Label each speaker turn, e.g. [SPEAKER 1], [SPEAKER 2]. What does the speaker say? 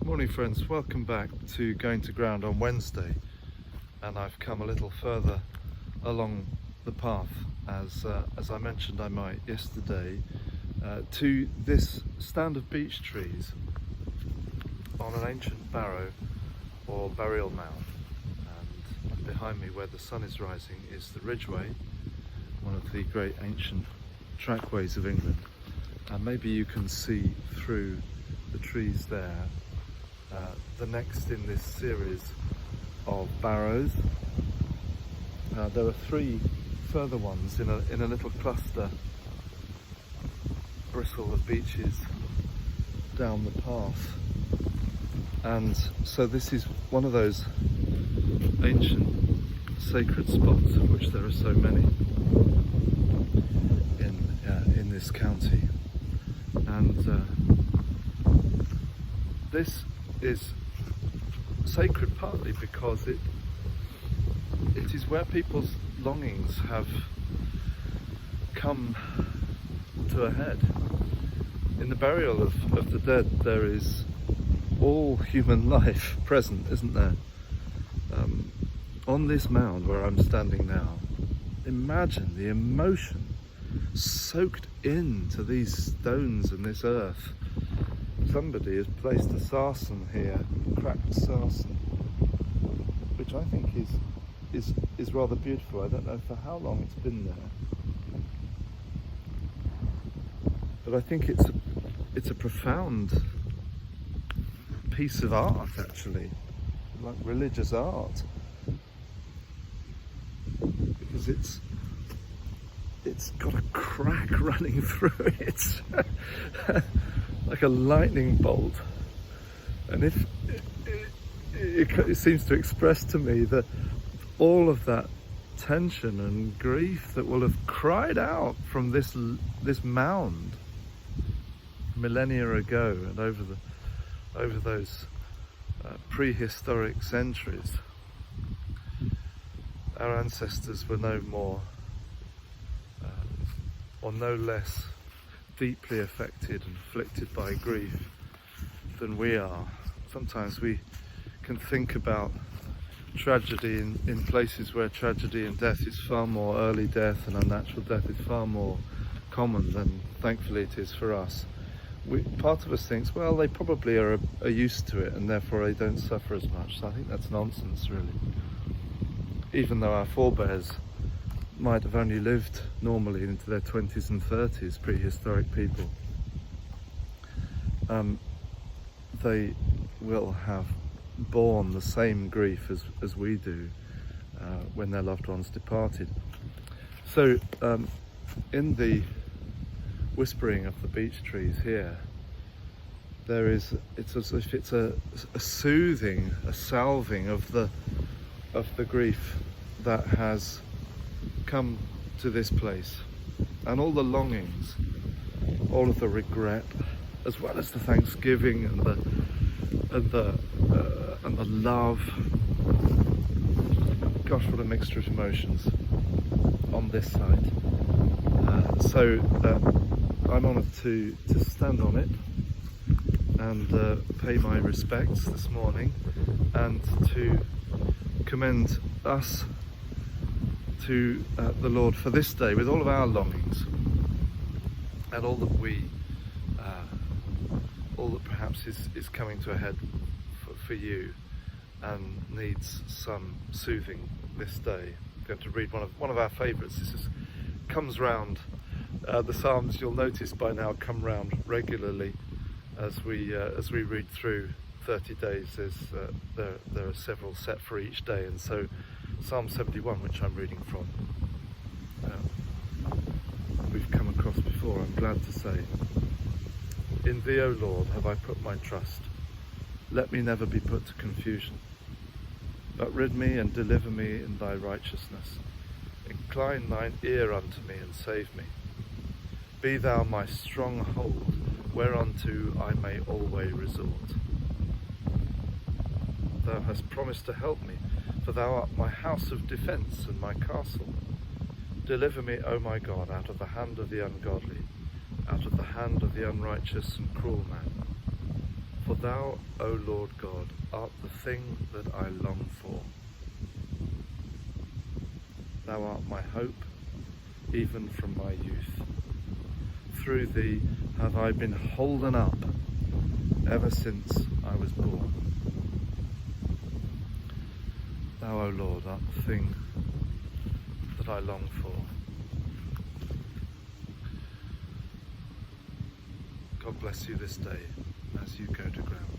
[SPEAKER 1] Morning friends, welcome back to Going to Ground on Wednesday, and I've come a little further along the path as I mentioned I might yesterday, to this stand of beech trees on an ancient barrow or burial mound. And behind me, where the sun is rising, is the Ridgeway, one of the great ancient trackways of England, and maybe you can see through the trees there the next in this series of barrows. There are three further ones in a little cluster bristle of beeches down the path, and so this is one of those ancient sacred spots, of which there are so many in this county. And this is sacred partly because it is where people's longings have come to a head. In the burial of the dead, there is all human life present, isn't there? On this mound where I'm standing now, imagine the emotion soaked into these stones and this earth. Somebody has placed a sarsen here, cracked sarsen, which I think is rather beautiful. I don't know for how long it's been there, but I think it's a profound piece of art, actually, like religious art, because it's got a crack running through it. Like a lightning bolt, and it seems to express to me that all of that tension and grief that will have cried out from this mound millennia ago and over those prehistoric centuries. Our ancestors were no more or no less deeply affected and afflicted by grief than we are. Sometimes we can think about tragedy in places where tragedy and death is far more, early death and unnatural death is far more common than thankfully it is for us. Part of us thinks, well, they probably are used to it and therefore they don't suffer as much. So I think that's nonsense, really. Even though our forebears might have only lived normally into their 20s and 30s, prehistoric people, they will have borne the same grief as we do when their loved ones departed. So in the whispering of the beech trees here, it's as if it's a soothing, a salving of the grief that has come to this place, and all the longings, all of the regret, as well as the thanksgiving and the love. Gosh, what a mixture of emotions on this site. So I'm honoured to stand on it and pay my respects this morning, and to commend us to the Lord for this day, with all of our longings and all that perhaps is coming to a head for you and needs some soothing this day. I'm going to read one of our favourites. This comes round. The Psalms, you'll notice by now, come round regularly as we read through 30 days. There are several set for each day, and so Psalm 71, which I'm reading from, we've come across before, I'm glad to say. In thee, O Lord, have I put my trust. Let me never be put to confusion, but rid me and deliver me in thy righteousness. Incline thine ear unto me and save me. Be thou my stronghold, whereunto I may always resort. Thou hast promised to help me, for thou art my house of defence and my castle. Deliver me, O my God, out of the hand of the ungodly, out of the hand of the unrighteous and cruel man. For thou, O Lord God, art the thing that I long for. Thou art my hope, even from my youth. Through thee have I been holden up ever since I was born. Thou, O Lord, art the thing that I long for. God bless you this day as you go to ground.